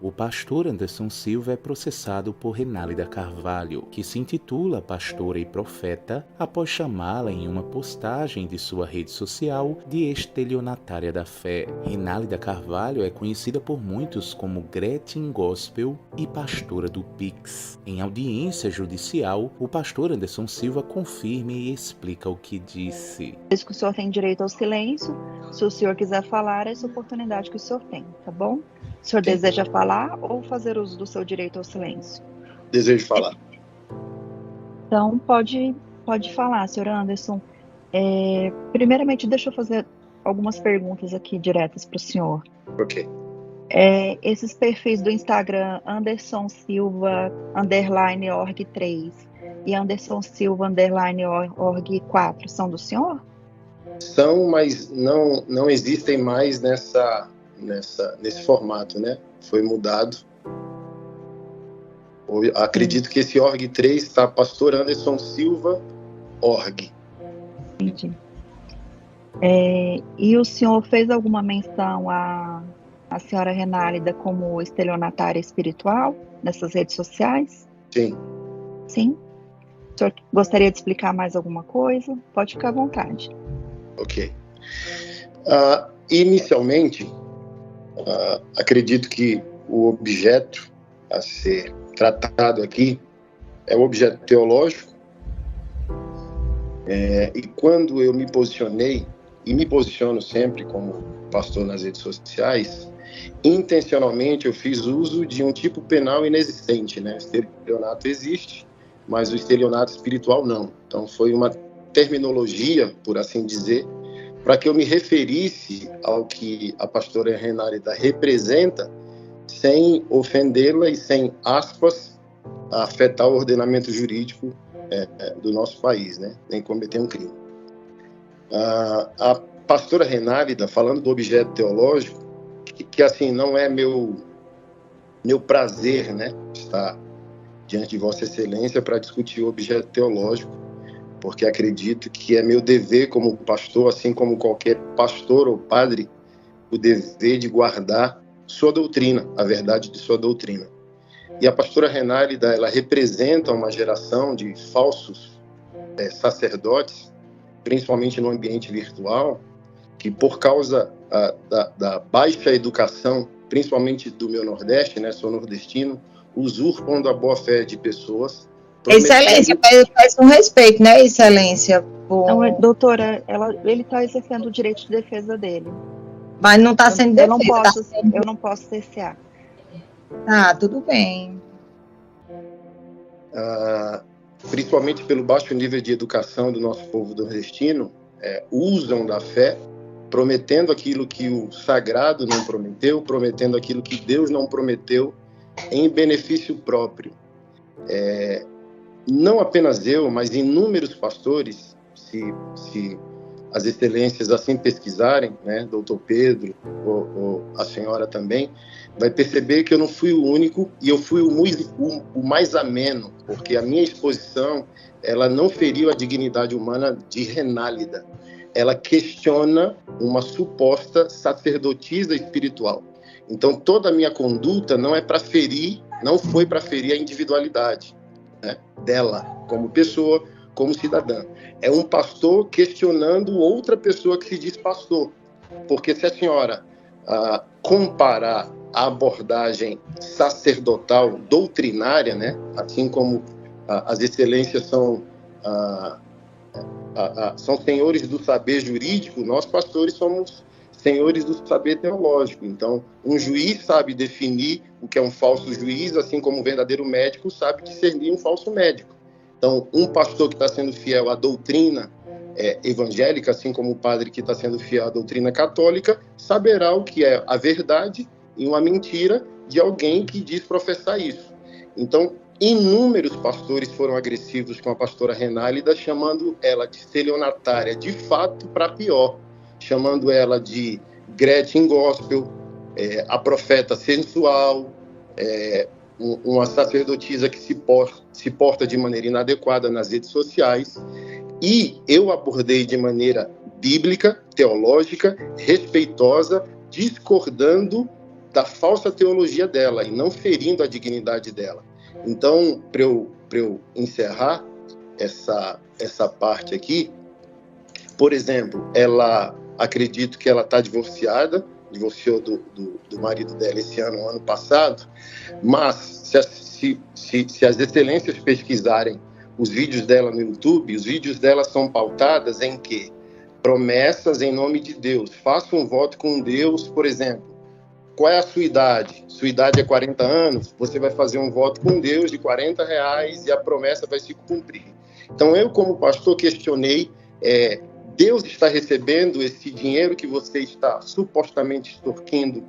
O pastor Anderson Silva é processado por Renálida Carvalho, que se intitula pastora e profeta, após chamá-la em uma postagem de sua rede social de estelionatária da fé. Renálida Carvalho é conhecida por muitos como Gretchen Gospel e pastora do Pix. Em audiência judicial, o pastor Anderson Silva confirma e explica o que disse. Que o senhor tem direito ao silêncio. Se o senhor quiser falar, é essa oportunidade que o senhor tem, tá bom? O senhor deseja falar ou fazer uso do seu direito ao silêncio? Desejo falar. Então, pode falar, senhor Anderson. Primeiramente, deixa eu fazer algumas perguntas aqui diretas para o senhor. Ok. Esses perfis do Instagram, Anderson Silva, _org3 e Anderson Silva, _org4, são do senhor? São, mas não existem mais nesse formato, né? Foi mudado. Acredito que esse org3 está pastor Anderson Silva org. Entendi. E o senhor fez alguma menção à senhora Renálida como estelionatária espiritual nessas redes sociais? Sim. Sim? O senhor gostaria de explicar mais alguma coisa? Pode ficar à vontade. Ok. Inicialmente, acredito que o objeto a ser tratado aqui é o objeto teológico. E quando eu me posicionei, e me posiciono sempre como pastor nas redes sociais, intencionalmente eu fiz uso de um tipo penal inexistente, né? O estelionato existe, mas o estelionato espiritual não. Então foi uma terminologia, por assim dizer, para que eu me referisse ao que a pastora Renálida representa, sem ofendê-la e sem, aspas, afetar o ordenamento jurídico do nosso país, né? Nem cometer um crime. A pastora Renálida, falando do objeto teológico, que assim, não é meu prazer, né, estar diante de Vossa Excelência para discutir o objeto teológico, porque acredito que é meu dever como pastor, assim como qualquer pastor ou padre, o dever de guardar sua doutrina, a verdade de sua doutrina. E a pastora Renálida, ela representa uma geração de falsos sacerdotes, principalmente no ambiente virtual, que por causa da baixa educação, principalmente do meu Nordeste, né, sou nordestino, usurpam da boa-fé de pessoas. Excelência, faz um respeito, né, Excelência? Não, doutora, ele está exercendo o direito de defesa dele. Mas não está sendo defesa. Eu não posso cercear. Ah, tudo bem. Principalmente pelo baixo nível de educação do nosso povo nordestino, usam da fé, prometendo aquilo que o sagrado não prometeu, prometendo aquilo que Deus não prometeu, em benefício próprio. Não apenas eu, mas inúmeros pastores, se as excelências assim pesquisarem, né, doutor Pedro, ou a senhora também, vai perceber que eu não fui o único, e eu fui o mais ameno, porque a minha exposição, ela não feriu a dignidade humana de Renálida. Ela questiona uma suposta sacerdotisa espiritual. Então, toda a minha conduta não foi para ferir a individualidade, né, dela, como pessoa, como cidadã. É um pastor questionando outra pessoa que se diz pastor. Porque se a senhora comparar a abordagem sacerdotal, doutrinária, né, assim como as excelências são senhores do saber jurídico, nós pastores somos senhores do saber teológico. Então, um juiz sabe definir o que é um falso juiz, assim como um verdadeiro médico sabe discernir um falso médico. Então, um pastor que está sendo fiel à doutrina evangélica, assim como o padre que está sendo fiel à doutrina católica, saberá o que é a verdade e uma mentira de alguém que diz professar isso. Então, inúmeros pastores foram agressivos com a pastora Renálida, chamando ela de estelionatária, de fato, para pior, chamando ela de Gretchen Gospel, a profeta sensual, uma sacerdotisa que se porta de maneira inadequada nas redes sociais. E eu abordei de maneira bíblica, teológica, respeitosa, discordando da falsa teologia dela e não ferindo a dignidade dela. Então, para eu encerrar essa parte aqui, por exemplo, acredito que ela está divorciou do marido dela esse ano passado, mas se as excelências pesquisarem os vídeos dela no YouTube, os vídeos dela são pautadas em quê? Promessas em nome de Deus. Faça um voto com Deus, por exemplo. Qual é a sua idade? Sua idade é 40 anos, você vai fazer um voto com Deus de R$40 e a promessa vai se cumprir. Então, eu, como pastor, questionei, Deus está recebendo esse dinheiro que você está supostamente extorquindo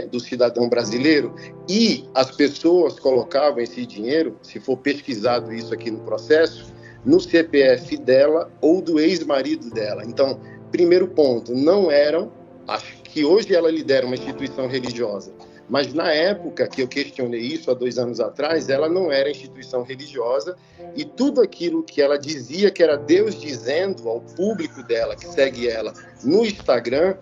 do cidadão brasileiro? E as pessoas colocavam esse dinheiro, se for pesquisado isso aqui no processo, no CPF dela ou do ex-marido dela. Então, primeiro ponto, não eram, acho que hoje ela lidera uma instituição religiosa, mas na época que eu questionei isso, há 2 anos atrás, ela não era instituição religiosa, e tudo aquilo que ela dizia que era Deus dizendo ao público dela, que segue ela no Instagram,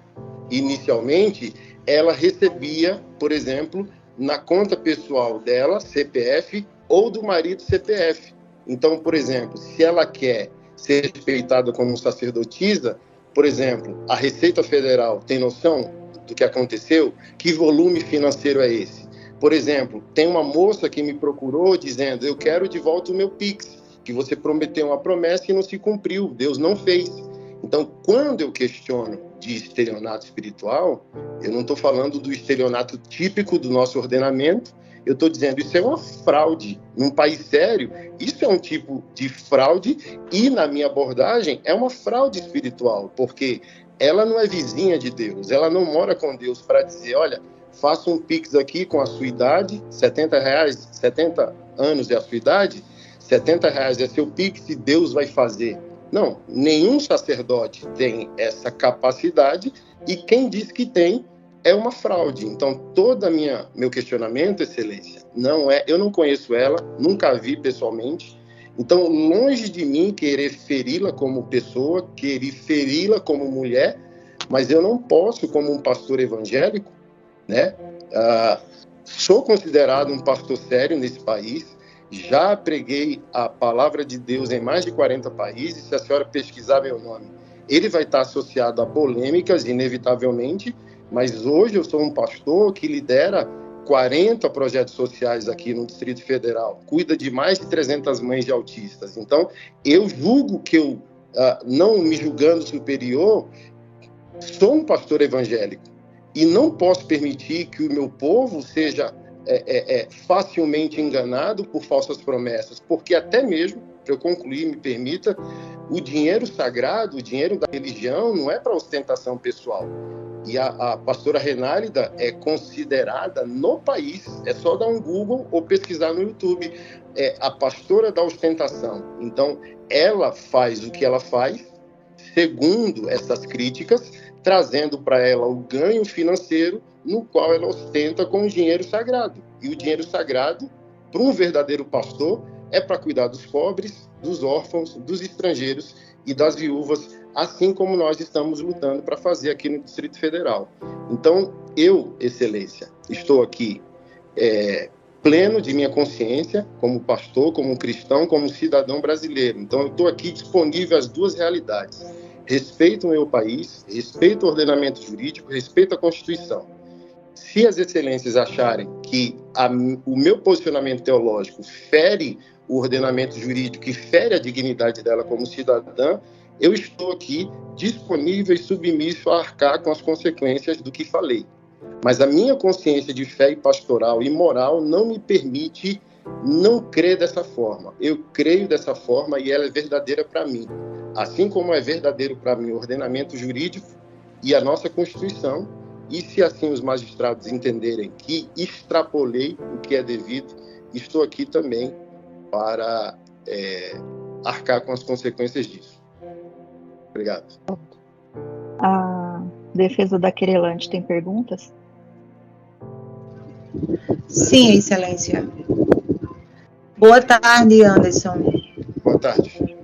inicialmente, ela recebia, por exemplo, na conta pessoal dela, CPF, ou do marido, CPF. Então, por exemplo, se ela quer ser respeitada como sacerdotisa, por exemplo, a Receita Federal tem noção do que aconteceu? Que volume financeiro é esse? Por exemplo, tem uma moça que me procurou dizendo: eu quero de volta o meu Pix, que você prometeu uma promessa e não se cumpriu, Deus não fez. Então, quando eu questiono de estelionato espiritual, eu não estou falando do estelionato típico do nosso ordenamento, eu estou dizendo isso é uma fraude. Num país sério, isso é um tipo de fraude e, na minha abordagem, é uma fraude espiritual, porque ela não é vizinha de Deus, ela não mora com Deus para dizer: olha, faça um Pix aqui com a sua idade, R$70, 70 anos é a sua idade, R$70 é seu Pix e Deus vai fazer. Não, nenhum sacerdote tem essa capacidade, e quem diz que tem é uma fraude. Então, todo meu questionamento, Excelência, eu não conheço ela, nunca a vi pessoalmente. Então, longe de mim querer feri-la como pessoa, querer feri-la como mulher, mas eu não posso, como um pastor evangélico, né? Sou considerado um pastor sério nesse país, já preguei a palavra de Deus em mais de 40 países. Se a senhora pesquisar meu nome, ele vai estar associado a polêmicas, inevitavelmente, mas hoje eu sou um pastor que lidera 40 projetos sociais aqui no Distrito Federal, cuida de mais de 300 mães de autistas. Então, eu julgo que eu, não me julgando superior, sou um pastor evangélico e não posso permitir que o meu povo seja facilmente enganado por falsas promessas, porque até mesmo, para eu concluir, me permita, o dinheiro sagrado, o dinheiro da religião não é para ostentação pessoal. E a pastora Renálida é considerada no país, é só dar um Google ou pesquisar no YouTube, a pastora da ostentação. Então, ela faz o que ela faz, segundo essas críticas, trazendo para ela o ganho financeiro no qual ela ostenta com o dinheiro sagrado. E o dinheiro sagrado, para um verdadeiro pastor, é para cuidar dos pobres, dos órfãos, dos estrangeiros e das viúvas, assim como nós estamos lutando para fazer aqui no Distrito Federal. Então, eu, Excelência, estou aqui pleno de minha consciência, como pastor, como cristão, como cidadão brasileiro. Então, eu estou aqui disponível às duas realidades. Respeito o meu país, respeito o ordenamento jurídico, respeito a Constituição. Se as excelências acharem que o meu posicionamento teológico fere o ordenamento jurídico e fere a dignidade dela como cidadã, eu estou aqui disponível e submisso a arcar com as consequências do que falei. Mas a minha consciência de fé e pastoral e moral não me permite não crer dessa forma. Eu creio dessa forma e ela é verdadeira para mim. Assim como é verdadeiro para mim o ordenamento jurídico e a nossa Constituição, e se assim os magistrados entenderem que extrapolei o que é devido, estou aqui também para arcar com as consequências disso. Obrigado. A defesa da querelante tem perguntas? Sim, Excelência. Boa tarde, Anderson. Boa tarde.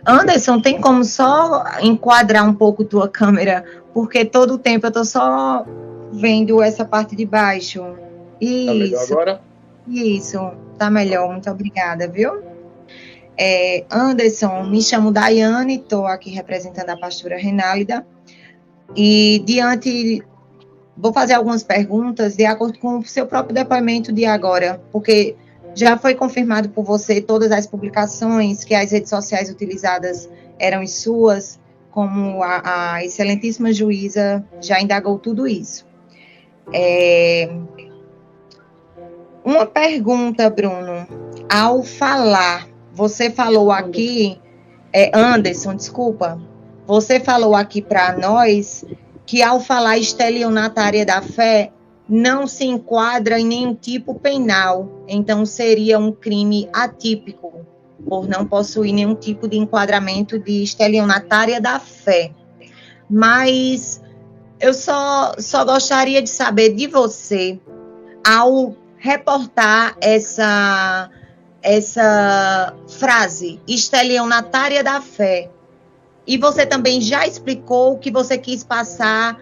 Anderson, tem como só enquadrar um pouco tua câmera? Porque todo o tempo eu tô só vendo essa parte de baixo. Tá melhor Isso, agora? isso, tá melhor, muito obrigada, viu? Anderson, me chamo Daiane, estou aqui representando a pastora Renálida, e vou fazer algumas perguntas de acordo com o seu próprio depoimento de agora, porque já foi confirmado por você todas as publicações que as redes sociais utilizadas eram suas, como a excelentíssima juíza já indagou tudo isso. Uma pergunta, Bruno, ao falar, você falou aqui, Anderson, desculpa, você falou aqui para nós que ao falar estelionatária da fé, não se enquadra em nenhum tipo penal, então seria um crime atípico, por não possuir nenhum tipo de enquadramento de estelionatária da fé. Mas eu só gostaria de saber de você, ao reportar essa frase, estelionatária da fé, e você também já explicou que você quis passar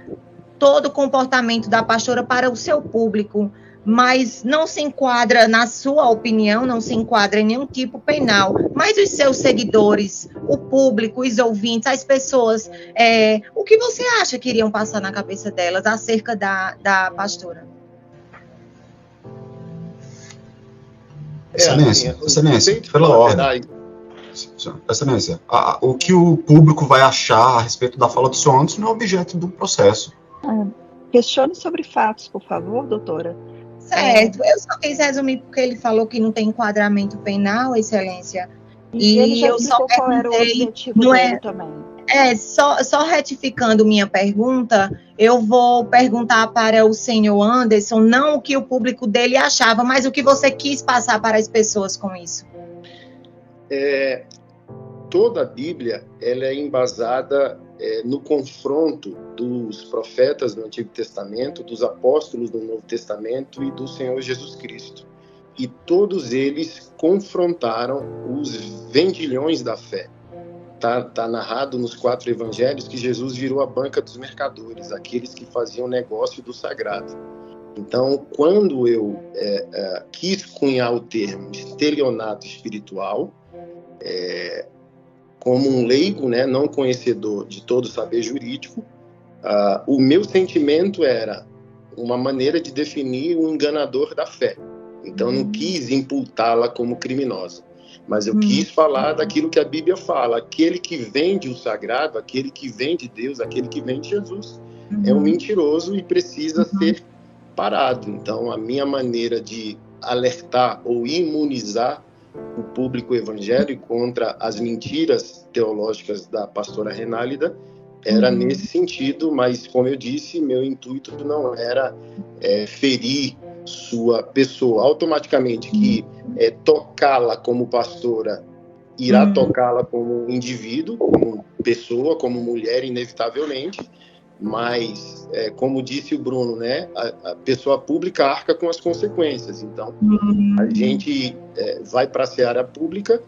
todo o comportamento da pastora para o seu público, mas não se enquadra, na sua opinião, não se enquadra em nenhum tipo penal. Mas os seus seguidores, o público, os ouvintes, as pessoas, o que você acha que iriam passar na cabeça delas acerca da pastora? Excelência, pela ordem. Excelência, o que o público vai achar a respeito da fala do senhor Anderson não é objeto do processo. Questione sobre fatos, por favor, doutora. Certo, eu só quis resumir porque ele falou que não tem enquadramento penal, excelência. E ele já eu só qual era o objetivo dele também. Só retificando minha pergunta, eu vou perguntar para o senhor Anderson, não o que o público dele achava, mas o que você quis passar para as pessoas com isso. Toda a Bíblia ela é embasada no confronto dos profetas do Antigo Testamento, dos apóstolos do Novo Testamento e do Senhor Jesus Cristo. E todos eles confrontaram os vendilhões da fé. Tá narrado nos 4 evangelhos que Jesus virou a banca dos mercadores, aqueles que faziam negócio do sagrado. Então, quando eu quis cunhar o termo estelionato espiritual, como um leigo, né, não conhecedor de todo o saber jurídico, o meu sentimento era uma maneira de definir um enganador da fé. Então, não quis imputá-la como criminosa, mas eu quis falar daquilo que a Bíblia fala. Aquele que vende o sagrado, aquele que vende Deus, aquele que vende Jesus, é um mentiroso e precisa ser parado. Então, a minha maneira de alertar ou imunizar o público evangélico contra as mentiras teológicas da pastora Renálida era nesse sentido, mas, como eu disse, meu intuito não era ferir sua pessoa. Automaticamente que tocá-la como pastora irá tocá-la como indivíduo, como pessoa, como mulher, inevitavelmente, mas, como disse o Bruno, né, a pessoa pública arca com as consequências. Então, a gente vai para a seara pública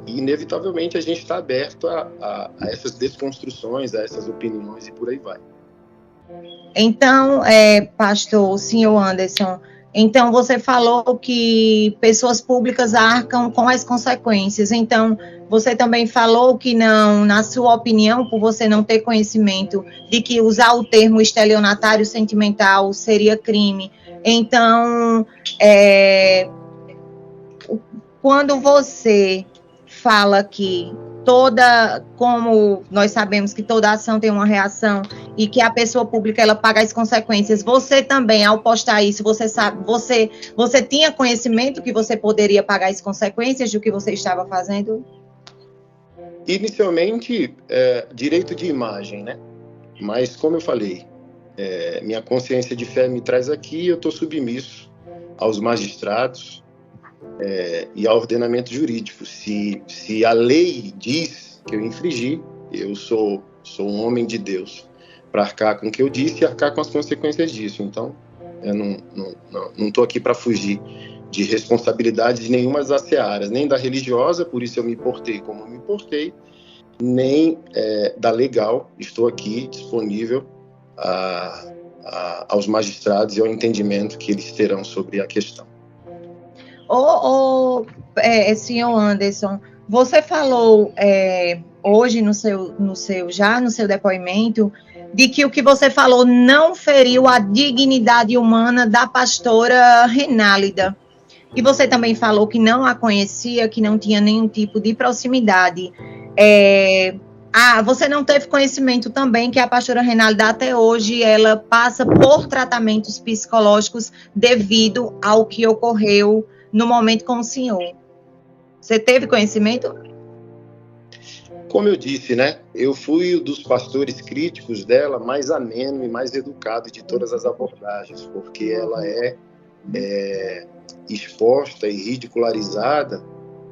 e, inevitavelmente, a gente está aberto a essas desconstruções, a essas opiniões e por aí vai. Então, pastor, senhor Anderson, então você falou que pessoas públicas arcam com as consequências. Então, você também falou que não, na sua opinião, por você não ter conhecimento de que usar o termo estelionatário sentimental seria crime. Então, quando você fala que como nós sabemos que toda ação tem uma reação e que a pessoa pública ela paga as consequências, você também, ao postar isso, você tinha conhecimento que você poderia pagar as consequências do que você estava fazendo? Inicialmente, direito de imagem, né? Mas, como eu falei, minha consciência de fé me traz aqui, eu estou submisso aos magistrados, e ao ordenamento jurídico. Se a lei diz que eu infringi, eu sou um homem de Deus para arcar com o que eu disse e arcar com as consequências disso. Então, eu não estou aqui para fugir de responsabilidades nenhuma das searas, nem da religiosa, por isso eu me portei como me portei, nem da legal. Estou aqui disponível aos magistrados e ao entendimento que eles terão sobre a questão. Senhor Anderson, você falou hoje no seu depoimento de que o que você falou não feriu a dignidade humana da pastora Renálida. E você também falou que não a conhecia, que não tinha nenhum tipo de proximidade. Você não teve conhecimento também que a pastora Renálida até hoje ela passa por tratamentos psicológicos devido ao que ocorreu no momento com o senhor. Você teve conhecimento? Como eu disse, né? Eu fui um dos pastores críticos dela, mais ameno e mais educado de todas as abordagens, porque ela é exposta e ridicularizada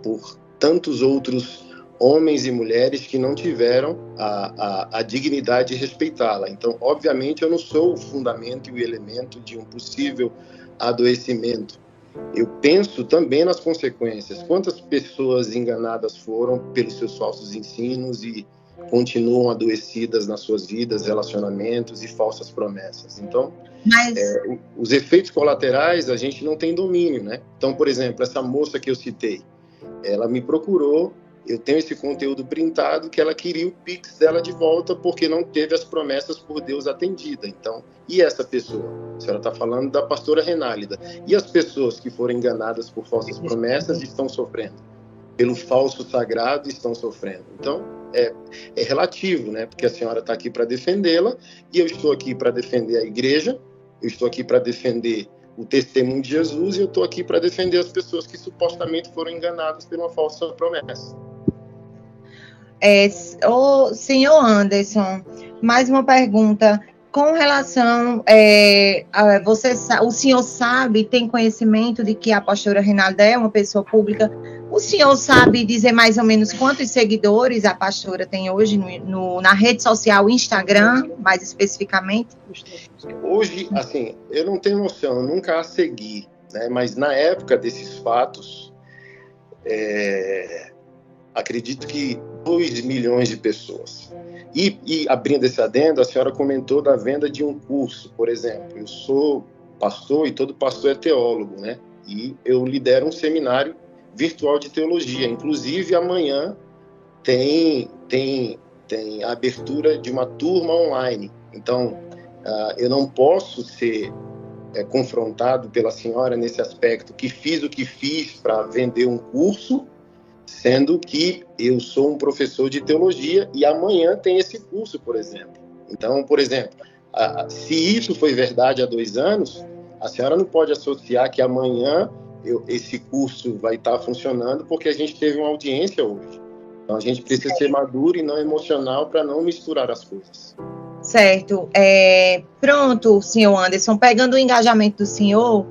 por tantos outros homens e mulheres que não tiveram a dignidade de respeitá-la. Então, obviamente, eu não sou o fundamento e o elemento de um possível adoecimento. Eu penso também nas consequências. Quantas pessoas enganadas foram pelos seus falsos ensinos e continuam adoecidas nas suas vidas, relacionamentos e falsas promessas. Então, os efeitos colaterais a gente não tem domínio, né? Então, por exemplo, essa moça que eu citei, ela me procurou, eu tenho esse conteúdo printado que ela queria o Pix dela de volta porque não teve as promessas por Deus atendida. Então, e essa pessoa? A senhora está falando da pastora Renálida. E as pessoas que foram enganadas por falsas promessas estão sofrendo. Pelo falso sagrado estão sofrendo. Então, é relativo, né? Porque a senhora está aqui para defendê-la e eu estou aqui para defender a igreja, eu estou aqui para defender o testemunho de Jesus e eu estou aqui para defender as pessoas que supostamente foram enganadas por uma falsa promessa. Senhor Anderson, mais uma pergunta. Com relação, o senhor sabe, tem conhecimento de que a pastora Renálida é uma pessoa pública? O senhor sabe dizer mais ou menos quantos seguidores a pastora tem hoje na rede social Instagram, mais especificamente? Hoje, assim, eu não tenho noção, eu nunca a segui, né? Mas na época desses fatos, acredito que 2 milhões de pessoas. E abrindo esse adendo, a senhora comentou da venda de um curso, por exemplo. Eu sou pastor e todo pastor é teólogo, né? E eu lidero um seminário virtual de teologia. Inclusive, amanhã tem a abertura de uma turma online. Então, eu não posso ser confrontado pela senhora nesse aspecto que fiz o que fiz para vender um curso, sendo que eu sou um professor de teologia e amanhã tem esse curso, por exemplo. Então, por exemplo, se isso foi verdade há 2 anos, a senhora não pode associar que amanhã esse curso vai estar funcionando porque a gente teve uma audiência hoje. Então, a gente precisa ser maduro e não emocional para não misturar as coisas. Certo. Pronto, senhor Anderson, pegando o engajamento do senhor,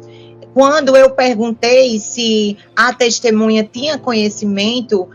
quando eu perguntei se a testemunha tinha conhecimento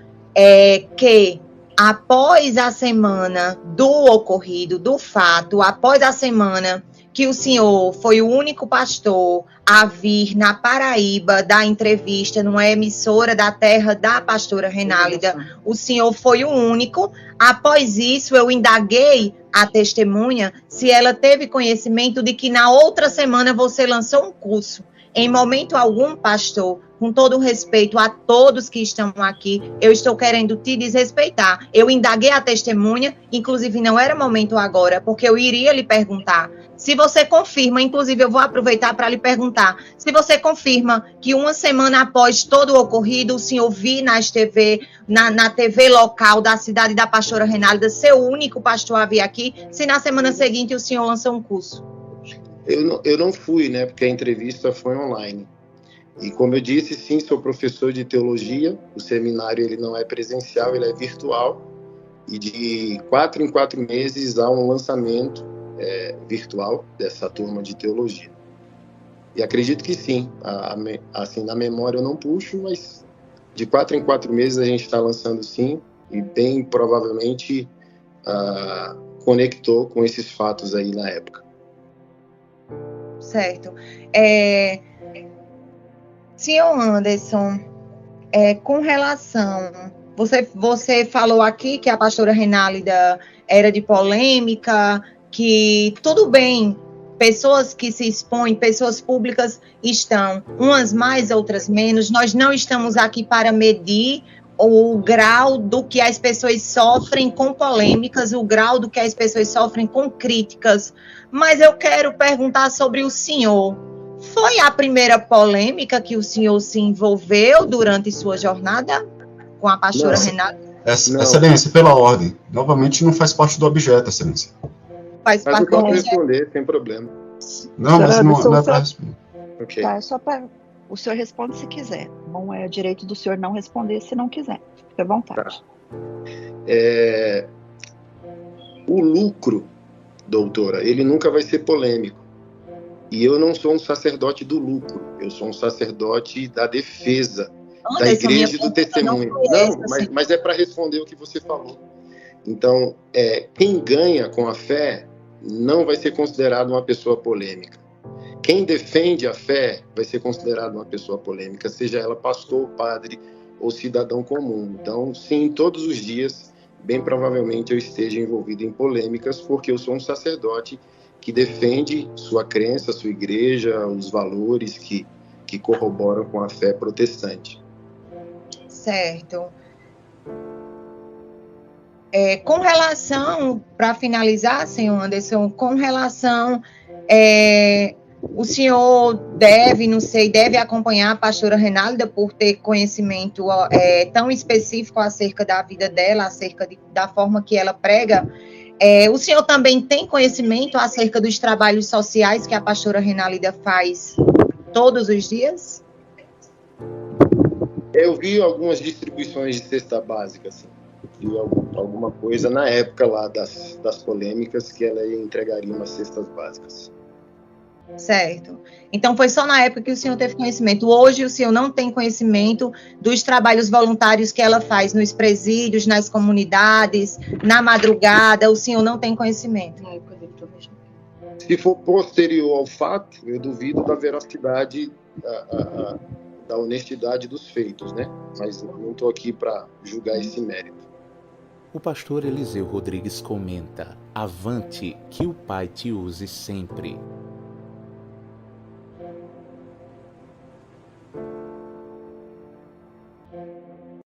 que após a semana do ocorrido, do fato, após a semana que o senhor foi o único pastor a vir na Paraíba dar entrevista numa emissora da terra da pastora Renálida, o senhor foi o único. Após isso, eu indaguei a testemunha se ela teve conhecimento de que na outra semana você lançou um curso. Em momento algum, pastor, com todo o respeito a todos que estão aqui, eu estou querendo te desrespeitar. Eu indaguei a testemunha, inclusive não era momento agora, porque eu iria lhe perguntar. Se você confirma, inclusive eu vou aproveitar para lhe perguntar, se você confirma que uma semana após todo o ocorrido, o senhor viu na TV local da cidade da pastora Renálida, ser o único pastor a vir aqui, se na semana seguinte o senhor lançou um curso? Eu não fui, né, porque a entrevista foi online. E como eu disse, sim, sou professor de teologia, o seminário ele não é presencial, ele é virtual, e de 4 em 4 meses há um lançamento virtual dessa turma de teologia. E acredito que sim, assim, na memória eu não puxo, mas de 4 em 4 meses a gente está lançando sim, e bem provavelmente conectou com esses fatos aí na época. Certo. Senhor Anderson, com relação... Você falou aqui que a pastora Renálida era de polêmica, que tudo bem, pessoas que se expõem, pessoas públicas estão, umas mais, outras menos. Nós não estamos aqui para medir o grau do que as pessoas sofrem com polêmicas, o grau do que as pessoas sofrem com críticas. Mas eu quero perguntar sobre o senhor. Foi a primeira polêmica que o senhor se envolveu durante sua jornada com a pastora Renata? Excelência, pela ordem. Novamente, não faz parte do objeto, Excelência. Faz Mas parte eu posso do objeto. responder, sem problema. Não, mas não é para responder. Ok. Tá, é só para o senhor responde se quiser. Não é direito do senhor não responder se não quiser. Fique à vontade. O lucro, doutora, ele nunca vai ser polêmico. E eu não sou um sacerdote do lucro, eu sou um sacerdote da defesa, da igreja e do testemunho. Não, mas é para responder o que você falou. Então, quem ganha com a fé não vai ser considerado uma pessoa polêmica. Quem defende a fé vai ser considerado uma pessoa polêmica, seja ela pastor, padre ou cidadão comum. Então, sim, todos os dias, bem provavelmente eu esteja envolvido em polêmicas, porque eu sou um sacerdote que defende sua crença, sua igreja, os valores que corroboram com a fé protestante. Certo. Com relação, para finalizar, senhor Anderson, com relação, o senhor deve acompanhar a pastora Renálida por ter conhecimento tão específico acerca da vida dela, acerca da forma que ela prega. O senhor também tem conhecimento acerca dos trabalhos sociais que a pastora Renálida faz todos os dias? Eu vi algumas distribuições de cesta básica, assim. Vi alguma coisa na época lá das polêmicas que ela entregaria umas cestas básicas. Certo. Então, foi só na época que o senhor teve conhecimento. Hoje, o senhor não tem conhecimento dos trabalhos voluntários que ela faz nos presídios, nas comunidades, na madrugada. O senhor não tem conhecimento. Se for posterior ao fato, eu duvido da veracidade, da honestidade dos feitos, né? Mas não estou aqui para julgar esse mérito. O pastor Eliseu Rodrigues comenta: avante, que o Pai te use sempre.